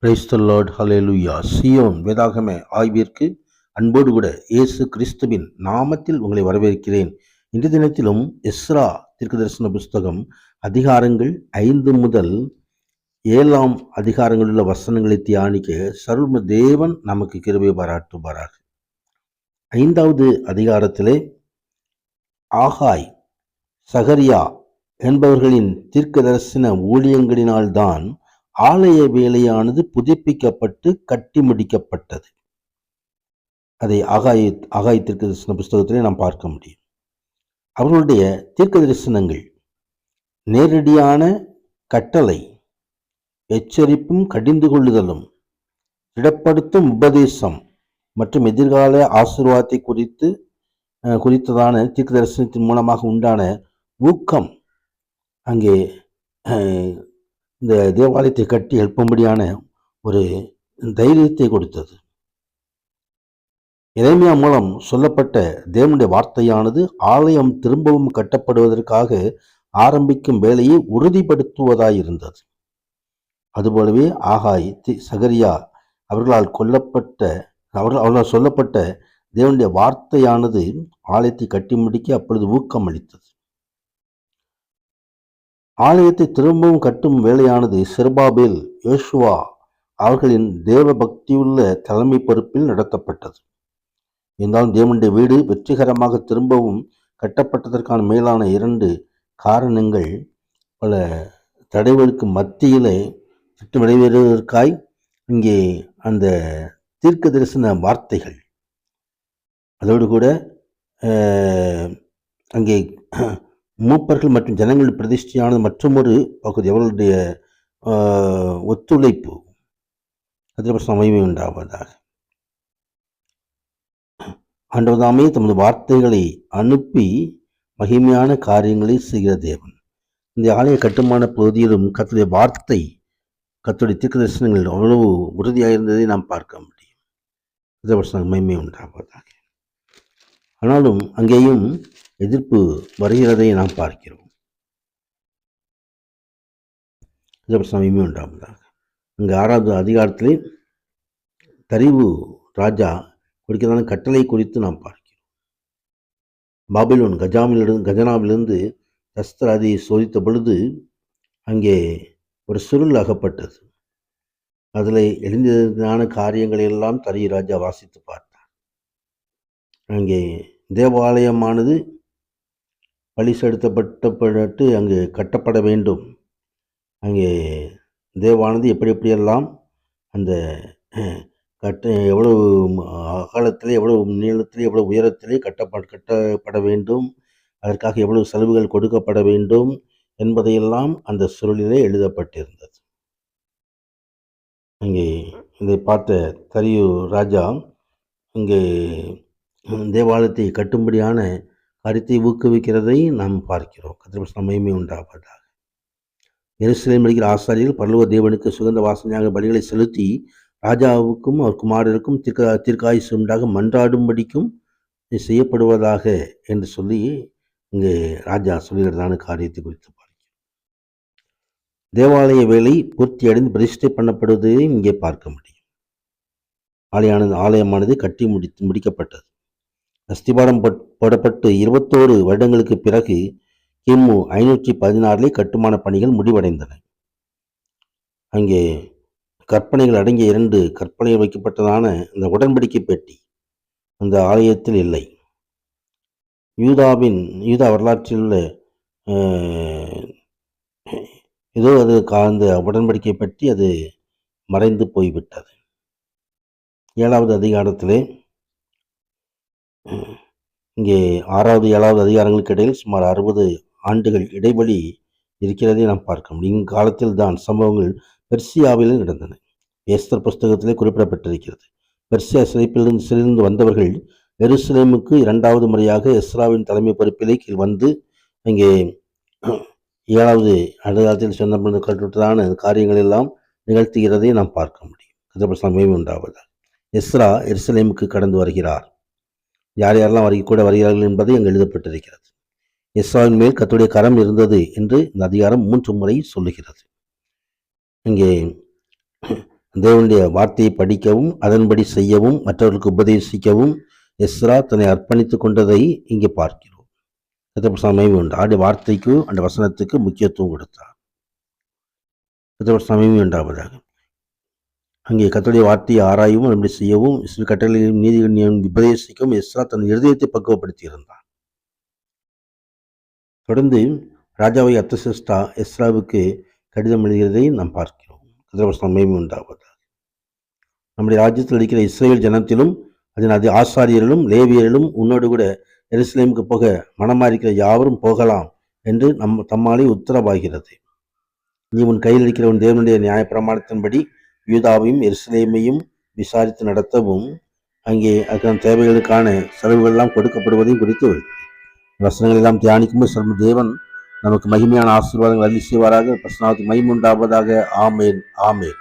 Praise the Lord, ஹல்லேலூயா. சீயோன் வேதாகம ஆய்விற்கு அன்போடு கூட இயேசு கிறிஸ்துவின் நாமத்தில் உங்களை வரவேற்கிறேன். இன்றைய தினத்திலும் எஸ்ரா தீர்க்கதரிசன புஸ்தகம் அதிகாரங்கள் 5 முதல் 7 அதிகாரங்களில் உள்ள வசனங்களை தியானிக்க சர்வ தேவன் நமக்கு கிருபை பாராட்டுவாராக. 5வது அதிகாரத்திலே ஆகாய், சகரியா என்பவர்களின் தீர்க்கதரிசன ஊழியங்களினால்தான் ஆலய வேலையானது புதுப்பிக்கப்பட்டு கட்டி முடிக்கப்பட்டது. அதை ஆகாய் தீர்க்கதரிசன புஸ்தகத்திலே நாம் பார்க்க முடியும். அவர்களுடைய தீர்க்க தரிசனங்கள் நேரடியான கட்டளை, எச்சரிப்பும் கடிந்து கொள்ளுதலும், திடப்படுத்தும் உபதேசம் மற்றும் எதிர்கால ஆசீர்வாதத்தை குறித்ததான தீர்க்க தரிசனத்தின் மூலமாக உண்டான ஊக்கம் அங்கே இந்த தேவாலயத்தை கட்டி எழுப்பும்படியான ஒரு தைரியத்தை கொடுத்தது. எரேமியா மூலம் சொல்லப்பட்ட தேவனுடைய வார்த்தையானது ஆலயம் திரும்பவும் கட்டப்படுவதற்காக ஆரம்பிக்கும் வேலையை உறுதிப்படுத்துவதாயிருந்தது. அதுபோலவே ஆகாய், சகரியா அவர்களால் சொல்லப்பட்ட தேவனுடைய வார்த்தையானது ஆலயத்தை கட்டி முடிக்க அப்பொழுது ஊக்கம் அளித்தது. ஆலயத்தை திரும்பவும் கட்டும் வேலையானது செருபாபேல், யோசுவா அவர்களின் தேவ பக்தியுள்ள தலைமை பொறுப்பில் நடத்தப்பட்டது. இருந்தாலும் தேவனுடைய வீடு வெற்றிகரமாக திரும்பவும் கட்டப்பட்டதற்கான மேலான 2 காரணங்கள் பல தடைகளுக்கு மத்தியிலே திட்டமிடைவதற்காய் இங்கே அந்த தீர்க்க தரிசன வார்த்தைகள், அதோடு கூட அங்கே மூப்பர்கள் மற்றும் ஜனங்கள் பிரதிஷ்டையானது மற்றொரு பகுதி. அவர்களுடைய ஒத்துழைப்பு அதில் மகிமை உண்டாவதாக. ஆண்டவர்தாமே தமது வார்த்தைகளை அனுப்பி மகிமையான காரியங்களை செய்கிற தேவன். இந்த ஆலய கட்டுமான பகுதியிலும் கர்த்தருடைய வார்த்தை, கர்த்தருடைய தீர்க்க தரிசனங்கள் அவ்வளவு உறுதியாக இருந்ததை நாம் பார்க்க முடியும். அதில் மகிமை உண்டாவதாக. ஆனாலும் அங்கேயும் எதிர்ப்பு வருகிறதை நாம் பார்க்கிறோம். மகிமை உண்டாவதாக. அங்கு 6வது அதிகாரத்திலே தரிவு ராஜா கொடுக்கிறதான கட்டளை குறித்து நாம் பார்க்கிறோம். பாபிலோன் கஜனாவிலிருந்து தஸ்தராதியை சோதித்த பொழுது அங்கே ஒரு சுருள் அகப்பட்டது. அதில் எழுந்ததான காரியங்களை எல்லாம் தரி ராஜா வாசித்து பார்த்தார். அங்கே தேவாலயமானது பழி செலுத்தப்பட்டு அங்கு கட்டப்பட வேண்டும். அங்கே தேவானது எப்படியெல்லாம் அந்த எவ்வளவு அகலத்திலே, எவ்வளவு நீளத்திலே, எவ்வளவு உயரத்திலே கட்டப்பட வேண்டும், அதற்காக எவ்வளவு செலவுகள் கொடுக்கப்பட வேண்டும் என்பதையெல்லாம் அந்த சுருளிலே எழுதப்பட்டிருந்தது. அங்கே இதை பார்த்த தரியு ராஜா இங்கே தேவாலயத்தை கட்டும்படியான கருத்தை ஊக்குவிக்கிறதை நாம் பார்க்கிறோம். கர்த்தருடைய மகிமை உண்டாவதாக. எருசலேமில் இருக்கிற ஆசாரியர்கள் பரலோக தேவனுக்கு சுகந்த வாசனையாக பலிகளை செலுத்தி ராஜாவுக்கும் அவர் குமாரருக்கும் தீர்க்காயுசு உண்டாக மன்றாடும்படிக்கும் செய்யப்படுவதாக என்று சொல்லி இங்கு ராஜா சொல்கிறதான காரியத்தை குறித்து பார்க்கிறோம். தேவாலய வேலை பூர்த்தி அடைந்து பிரதிஷ்டை பண்ணப்படுவதை இங்கே பார்க்க முடியும். ஆலயமானது கட்டி முடிக்கப்பட்டது. அஸ்திபாரம் போடப்பட்டு 21 வருடங்களுக்கு பிறகு கிமு 516 கட்டுமான பணிகள் முடிவடைந்தன. அங்கே கற்பனைகள் அடங்கிய 2 கற்பனைகள் வைக்கப்பட்டதான இந்த உடன்படிக்கை பெட்டி அந்த ஆலயத்தில் இல்லை. யூதா வரலாற்றில் உள்ள ஏதோ அது அந்த உடன்படிக்கை பற்றி அது மறைந்து போய்விட்டது. 7வது அதிகாரத்திலே இங்கே 6வது 7வது அதிகாரங்களுக்கு இடையில் சுமார் 60 ஆண்டுகள் இடைவெளி இருக்கிறதை நாம் பார்க்க முடியும். இக்காலத்தில் தான் சம்பவங்கள் பெர்சியாவில் நடந்தன. எஸ்தர் புஸ்தகத்திலே குறிப்பிடப்பட்டிருக்கிறது. பெர்சியா சிறைப்பிலிருந்து வந்தவர்கள் எருசலேமுக்கு 2வது முறையாக எஸ்ராவின் தலைமை பொறுப்பிலே கீழ் வந்து இங்கே 7வது அதிகாரத்தில் சொன்னதான காரியங்கள் எல்லாம் நிகழ்த்துகிறதை நாம் பார்க்க முடியும். கர்த்தருடைய உண்டாவதாக. எஸ்ரா எருசலேமுக்கு கடந்து வருகிறார். யார் யாரெல்லாம் கூட வருகிறார்கள் என்பதை அங்கு எழுதப்பட்டிருக்கிறது. எஸ்ராவின் மேல் கர்த்தருடைய கரம் இருந்தது என்று இந்த அதிகாரம் 3 முறை சொல்லுகிறது. இங்கே தேவனுடைய வார்த்தையை படிக்கவும் அதன்படி செய்யவும் மற்றவர்களுக்கு உபதேசிக்கவும் எஸ்ரா தன்னை அர்ப்பணித்துக் கொண்டதை இங்கே பார்க்கிறோம். கர்த்தருடைய உண்டு. ஆடி வார்த்தைக்கு அந்த வசனத்துக்கு முக்கியத்துவம் கொடுத்தார். கர்த்தருடைய உண்டாவதாக. அங்கே கர்த்தருடைய வார்த்தையை ஆராயவும் அதன்படி செய்யவும் கட்டளையும் நீதிகளையும் உபதேசிக்கவும் எஸ்ரா தன் இருதயத்தை பக்குவப்படுத்தி இருந்தான். தொடர்ந்து ராஜாவை அர்தசஷ்டா எஸ்ராவுக்கு கடிதம் எழுதுகிறதை நாம் பார்க்கிறோம். கர்த்தருடைய உண்டாவதாக. நம்முடைய ராஜ்யத்தில் இருக்கிற இஸ்ரேல் ஜனத்திலும் அதன் ஆசாரியர்களும் லேவியர்களும் உன்னோடு கூட எருசலேமுக்கு போக மனமாறிக்கிற யாவரும் போகலாம் என்று தம்மாலே உத்தரவாகிறது. நீ உன் கையில் இருக்கிற உன் தேவனுடைய நியாயப்பிரமாணத்தின்படி யூதாவையும் எருசலேமையும் விசாரித்து நடத்தவும் அங்கே அதற்கான தேவைகளுக்கான செலவுகள் கொடுக்கப்படுவதையும் குறித்து வசனங்கள் எல்லாம் தியானிக்கும்போது தேவன் நமக்கு மகிமையான ஆசீர்வாதங்கள் அள்ளி செய்வாராக. பிரசனாவுக்கு மகிமை உண்டாவதாக. ஆமேன் ஆமேன்.